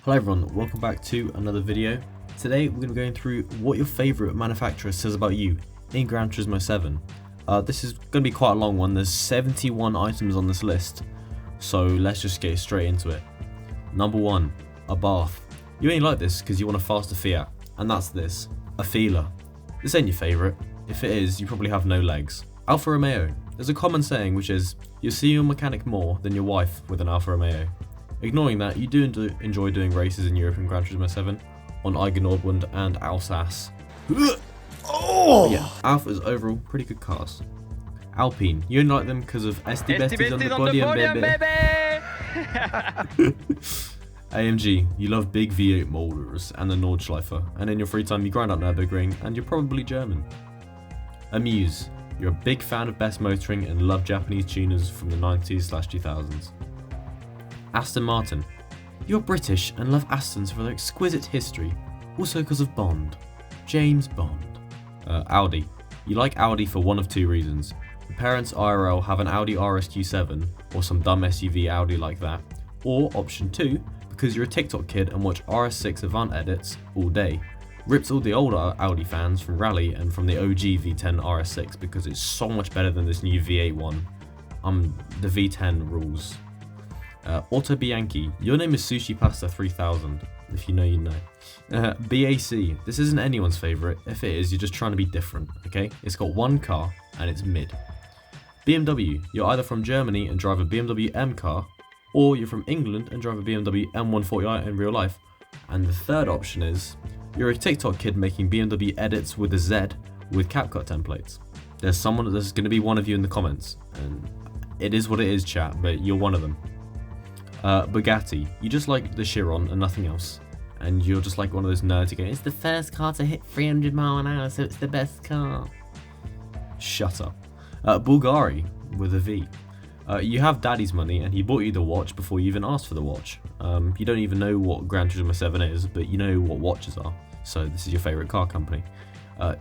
Hello everyone, welcome back to another video. Today we're going to be going through what your favourite manufacturer says about you in Gran Turismo 7. This is going to be quite a long one, there's 71 items on this list, so let's just get straight into it. Number 1, a bath. You only like this because you want a faster Fiat, and that's this, a feeler. This ain't your favourite, if it is you probably have no legs. Alfa Romeo. There's a common saying which is, you'll see your mechanic more than your wife with an Alfa Romeo. Ignoring that, you do enjoy doing races in Europe in Gran Turismo 7 on Nordland and Alsace. Oh! Yeah, Alfa's overall pretty good cars. Alpine, you only like them because of SD Besties on the podium, baby. AMG, you love big V8 motors and the Nordschleifer, and in your free time you grind out Nürburgring, and you're probably German. Amuse, you're a big fan of best motoring and love Japanese tuners from the 90s/2000s. Aston Martin. You're British and love Astons for their exquisite history, also because of Bond. James Bond. Audi. You like Audi for one of two reasons. Your parents IRL have an Audi RSQ7 or some dumb SUV Audi like that, or option 2, because you're a TikTok kid and watch RS6 Avant edits all day. Rips all the older Audi fans from Rally and from the OG V10 RS6 because it's so much better than this new V8 one. The V10 rules. Otto Bianchi, your name is Sushi Pasta 3000, if you know you know. BAC, this isn't anyone's favourite, if it is you're just trying to be different, okay? It's got one car and it's mid. BMW, you're either from Germany and drive a BMW M car, or you're from England and drive a BMW M140i in real life. And the third option is, you're a TikTok kid making BMW edits with a Z with CapCut templates. There's going to be one of you in the comments, and it is what it is, chat, but you're one of them. Bugatti, you just like the Chiron and nothing else, and you're just like one of those nerds who go, it's the first car to hit 300 mile an hour, so it's the best car. Shut up. Bulgari, with a V. You have daddy's money and he bought you the watch before you even asked for the watch. You don't even know what Gran Turismo 7 is, but you know what watches are, so this is your favourite car company.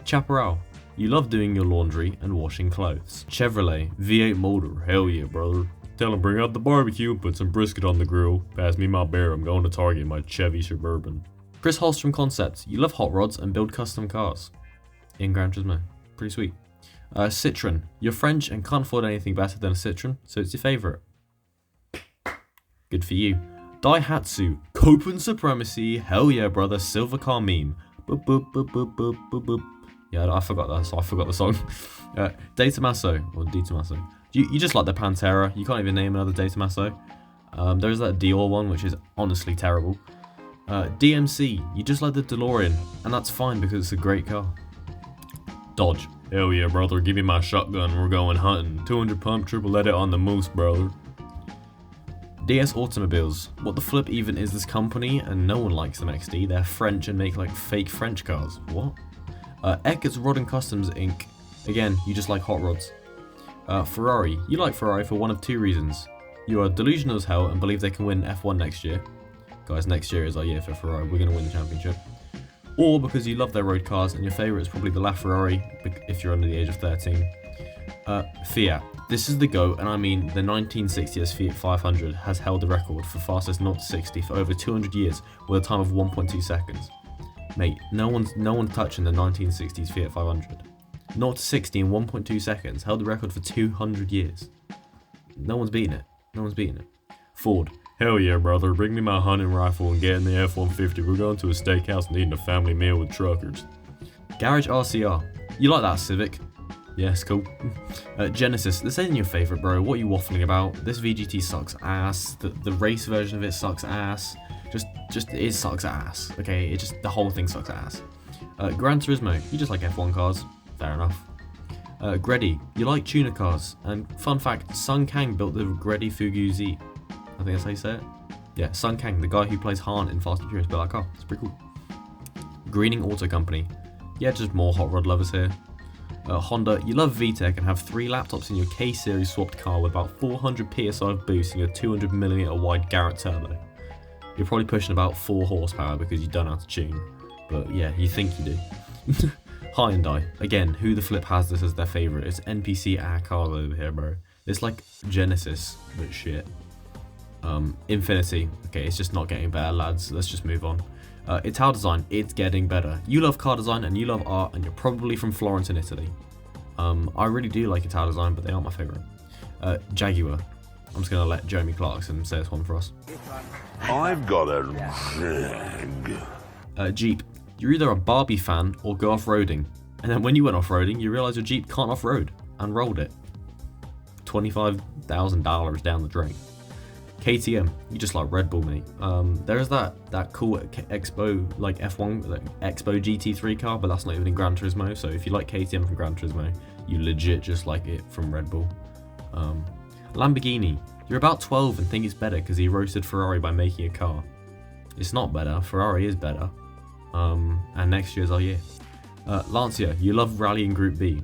Chaparral, you love doing your laundry and washing clothes. Chevrolet, V8 motor, hell yeah brother. Tell him bring out the barbecue and put some brisket on the grill. Pass me my beer, I'm going to Target in my Chevy Suburban. Chris Holstrom Concept, you love hot rods and build custom cars. In Gran Turismo, pretty sweet. Citroen, you're French and can't afford anything better than a Citroen, so it's your favourite. Good for you. Daihatsu, Copen Supremacy, hell yeah brother, silver car meme. Boop boop boop boop boop boop boop. Yeah, I forgot that, so I forgot the song. De Tomaso, or Di Tomaso. You just like the Pantera, you can't even name another De Tomaso. There's that Dior one, which is honestly terrible. DMC, you just like the DeLorean, and that's fine because it's a great car. Dodge, hell yeah brother, give me my shotgun, we're going hunting. 200 pump, triple edit on the moose brother. DS Automobiles, what the flip even is this company, and no one likes them XD, they're French and make like fake French cars, what? Eckert's Rod and Customs Inc. Again, you just like hot rods. Ferrari, you like Ferrari for one of two reasons. You are delusional as hell and believe they can win F1 next year. Guys, next year is our year for Ferrari, we're going to win the championship. Or because you love their road cars and your favourite is probably the LaFerrari if you're under the age of 13. Fiat, this is the GOAT, and I mean the 1960s Fiat 500 has held the record for fastest 0 to 60 for over 200 years with a time of 1.2 seconds. Mate, no one's touching the 1960s Fiat 500. 0 to 60 in 1.2 seconds, held the record for 200 years. No one's beating it. No one's beating it. Ford, hell yeah brother, bring me my hunting rifle and get in the F-150. We're going to a steakhouse and eating a family meal with truckers. Garage RCR, you like that Civic? Yes, cool. Genesis, this ain't your favourite bro, what are you waffling about? This VGT sucks ass, the race version of it sucks ass. It sucks ass, okay? The whole thing sucks ass. Gran Turismo, you just like F1 cars. Fair enough. Gredi, you like tuner cars, and fun fact, Sun Kang built the Gredi Fugu Z. I think that's how you say it. Yeah, Sun Kang, the guy who plays Han in Fast and Furious, built that car. It's pretty cool. Greening Auto Company, yeah, just more hot rod lovers here. Honda, you love VTEC and have 3 laptops in your K-Series swapped car with about 400 PSI of boost and your 200mm wide Garrett turbo. You're probably pushing about 4 horsepower because you don't know how to tune, but yeah, you think you do. Hyundai, again, who the flip has this as their favourite? It's NPC cars over here, bro. It's like Genesis, but shit. Infinity. Okay, it's just not getting better, lads. Let's just move on. Ital design. It's getting better. You love car design and you love art, and you're probably from Florence in Italy. I really do like Ital design, but they aren't my favourite. Jaguar. I'm just going to let Jeremy Clarkson say this one for us. I've got a rig. Jeep. You're either a Barbie fan or go off-roading. And then when you went off-roading, you realise your Jeep can't off-road, and rolled it. $25,000 down the drain. KTM, you just like Red Bull, mate. There's that cool Expo, like F1, like Expo GT3 car, but that's not even in Gran Turismo. So if you like KTM from Gran Turismo, you legit just like it from Red Bull. Lamborghini, you're about 12 and think it's better because he roasted Ferrari by making a car. It's not better, Ferrari is better. And next year's our year. Lancia, you love rallying Group B.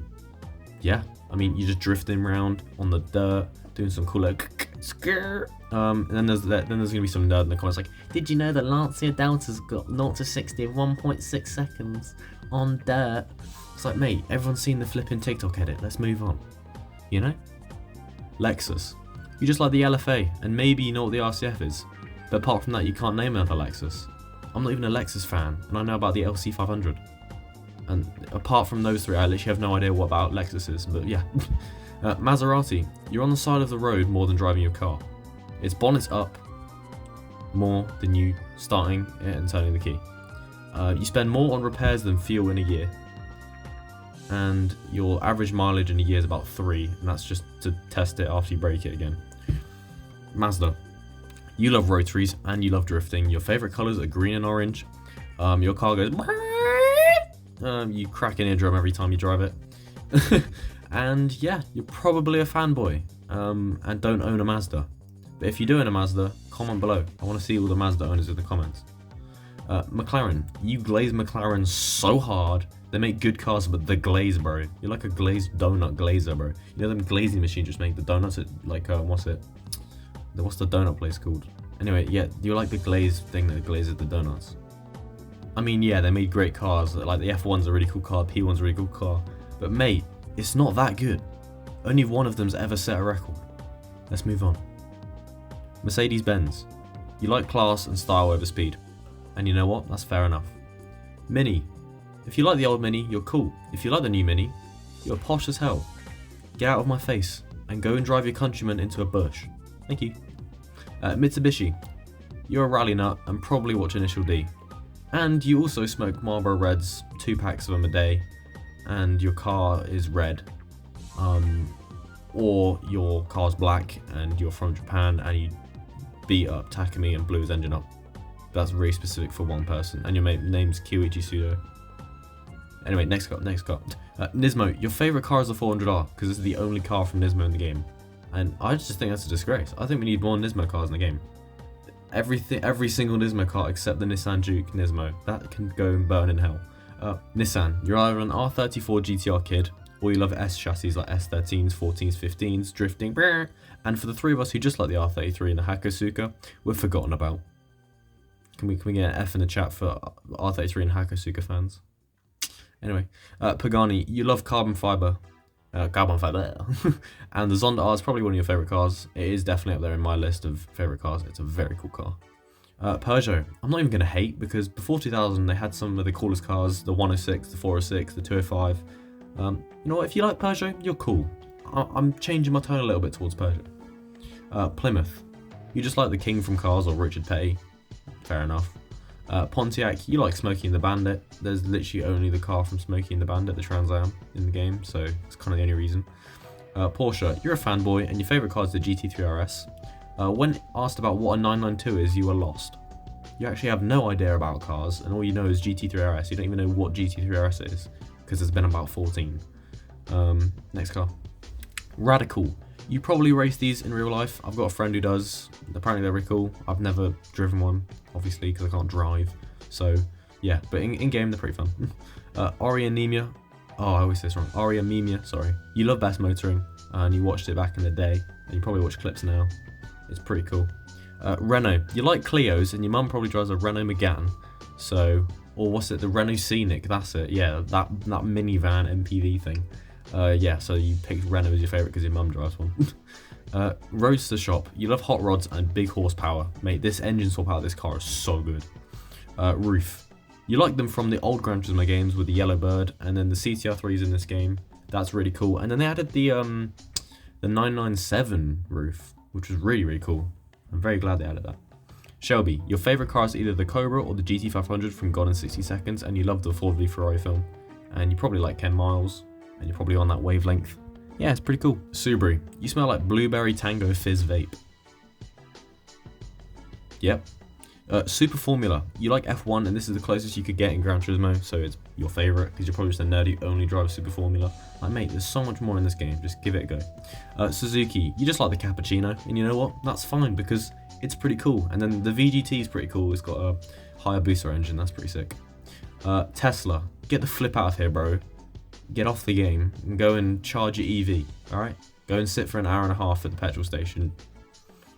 Yeah, I mean, you're just drifting around on the dirt, doing some cool like and then there's gonna be some nerd in the comments like, did you know that Lancia Delta's got 0 to 60 in 1.6 seconds on dirt? It's like, mate, everyone's seen the flipping TikTok edit, let's move on. You know? Lexus, you just like the LFA, and maybe you know what the RCF is, but apart from that you can't name another Lexus. I'm not even a Lexus fan, and I know about the LC500. And apart from those three, I literally have no idea what about Lexus is, but yeah. Maserati, you're on the side of the road more than driving your car. Its bonnet's up more than you starting it and turning the key. You spend more on repairs than fuel in a year. And your average mileage in a year is about 3, and that's just to test it after you break it again. Mazda, you love rotaries and you love drifting. Your favourite colours are green and orange. Your car goes... you crack an eardrum every time you drive it. And yeah, you're probably a fanboy and don't own a Mazda. But if you do own a Mazda, comment below. I want to see all the Mazda owners in the comments. McLaren, you glaze McLaren so hard. They make good cars, but the glaze, bro. You're like a glazed donut glazer, bro. You know them glazing machines just make the donuts at, like, what's the donut place called? Anyway, yeah, you're like the glazed thing that glazes the donuts. I mean, yeah, they made great cars. Like the F1's a really cool car, P1's a really cool car. But mate, it's not that good. Only one of them's ever set a record. Let's move on. Mercedes-Benz. You like class and style over speed. And you know what? That's fair enough. Mini. If you like the old Mini, you're cool. If you like the new Mini, you're posh as hell. Get out of my face and go and drive your countryman into a bush. Thank you. Mitsubishi. You're a rally nut and probably watch Initial D. And you also smoke Marlboro Reds, 2 packs of them a day, and your car is red. Or your car's black and you're from Japan and you beat up Takumi and blew his engine up. That's really specific for one person. And your name's Kyoichi Sudo. Anyway, next car. Nismo, your favourite car is the 400R because it's the only car from Nismo in the game. And I just think that's a disgrace. I think we need more Nismo cars in the game. Every single Nismo car except the Nissan Juke Nismo. That can go and burn in hell. Nissan, you're either an R34 GTR kid, or you love S chassis like S13s, 14s, 15s, drifting. And for the 3 of us who just like the R33 and the Hakosuka, we're forgotten about. Can we get an F in the chat for R33 and Hakosuka fans? Anyway, Pagani, you love carbon fiber. And the Zonda R is probably one of your favourite cars. It is definitely up there in my list of favourite cars. It's a very cool car. Peugeot, I'm not even going to hate because before 2000 they had some of the coolest cars, the 106, the 406, the 205. You know what, if you like Peugeot, you're cool. I'm changing my tone a little bit towards Peugeot. Plymouth, you just like the King from Cars or Richard Petty. Fair enough. Pontiac, you like Smokey and the Bandit. There's literally only the car from Smokey and the Bandit, the Trans Am, in the game, so it's kind of the only reason. Porsche, you're a fanboy and your favourite car is the GT3 RS. When asked about what a 992 is, you are lost. You actually have no idea about cars, and all you know is GT3 RS. You don't even know what GT3 RS is, because there's been about 14. Next car. Radical. You probably race these in real life. I've got a friend who does. Apparently they're really cool. I've never driven one, obviously, because I can't drive. So, yeah, but in game they're pretty fun. Anemia. Oh, I always say this wrong. Anemia, sorry. You love Best Motoring, and you watched it back in the day, and you probably watch clips now. It's pretty cool. Renault. You like Clios, and your mum probably drives a Renault Megane. So, or what's it? The Renault Scenic. That's it. Yeah, that minivan MPV thing. Yeah, so you picked Renault as your favourite because your mum drives one. Roadster Shop, you love hot rods and big horsepower. Mate, this engine swap out of this car is so good. Roof, you like them from the old Gran Turismo games with the yellow bird, and then the CTR3s in this game. That's really cool. And then they added the 997 roof, which was really, really cool. I'm very glad they added that. Shelby, your favourite car is either the Cobra or the GT500 from Gone in 60 Seconds, and you love the Ford v Ferrari film. And you probably like Ken Miles, and you're probably on that wavelength. Yeah, it's pretty cool. Subaru, you smell like Blueberry Tango Fizz Vape. Yep. Super Formula, you like F1, and this is the closest you could get in Gran Turismo, so it's your favourite, because you're probably just a nerd who only drives Super Formula. Like, mate, there's so much more in this game, just give it a go. Suzuki, you just like the Cappuccino, and you know what? That's fine, because it's pretty cool. And then the VGT is pretty cool, it's got a Hayabusa engine, that's pretty sick. Tesla, get the flip out of here, bro. Get off the game, and go and charge your EV, alright? Go and sit for an hour and a half at the petrol station.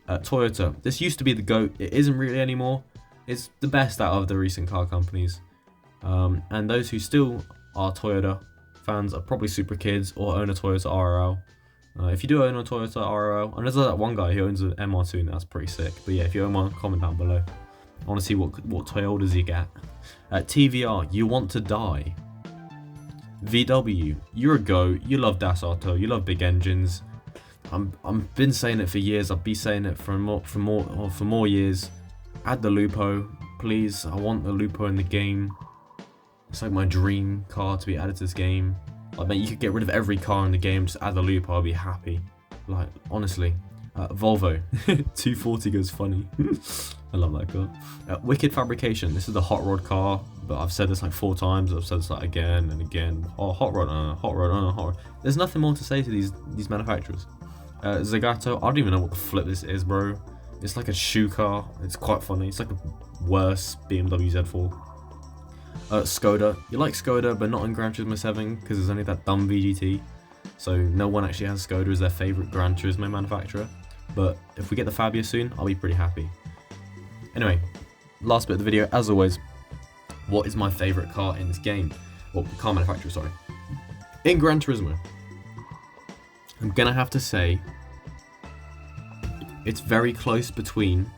Toyota, this used to be the GOAT, it isn't really anymore. It's the best out of the recent car companies. And those who still are Toyota fans are probably super kids or own a Toyota RRL. If you do own a Toyota RRL, and there's that one guy who owns an MR2 and that's pretty sick. But yeah, if you own one, comment down below. I want to see what Toyotas you get. TVR, you want to die. VW, you're a GOAT, you love Das Auto, you love big engines. I've been saying it for years. I'll be saying it for more years. Add the Lupo, please. I want the Lupo in the game. It's like my dream car to be added to this game. Like, mate, you could get rid of every car in the game, just add the Lupo. I'll be happy. Like, honestly. Volvo, 240 goes funny. I love that car. Wicked Fabrication. This is the hot rod car, but I've said this like 4 times. I've said this like again and again. Oh, hot rod, hot rod, hot rod. There's nothing more to say to these manufacturers. Zagato, I don't even know what the flip this is, bro. It's like a shoe car. It's quite funny. It's like a worse BMW Z4. Skoda, you like Skoda, but not in Gran Turismo 7 because there's only that dumb VGT. So no one actually has Skoda as their favourite Gran Turismo manufacturer. But if we get the Fabia soon, I'll be pretty happy. Anyway, last bit of the video, as always, what is my favourite car in this game? Well, car manufacturer, sorry. In Gran Turismo, I'm gonna have to say it's very close between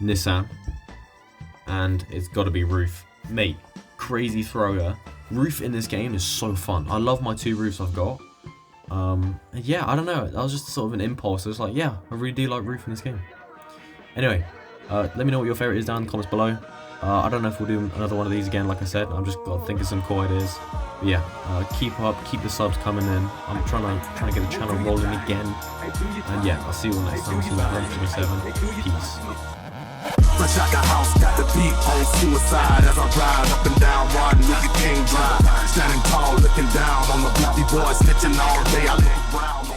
Nissan and it's gotta be Roof. Mate, crazy thrower. Roof in this game is so fun. I love my 2 roofs I've got. Yeah, I don't know. That was just sort of an impulse. It's like, yeah, I really do like Roof in this game. Anyway, let me know what your favourite is down in the comments below. I don't know if we'll do another one of these again, like I said. I'm just got to think of some cool ideas. But yeah, keep up, keep the subs coming in. I'm trying to get the channel rolling again. And yeah, I'll see you all next time. See you at 127. Peace. Fresh out the house, got the beat on suicide as I ride up and down, riding with the king drive. Standing tall, looking down on the bloody boys, snitching all day. I look around.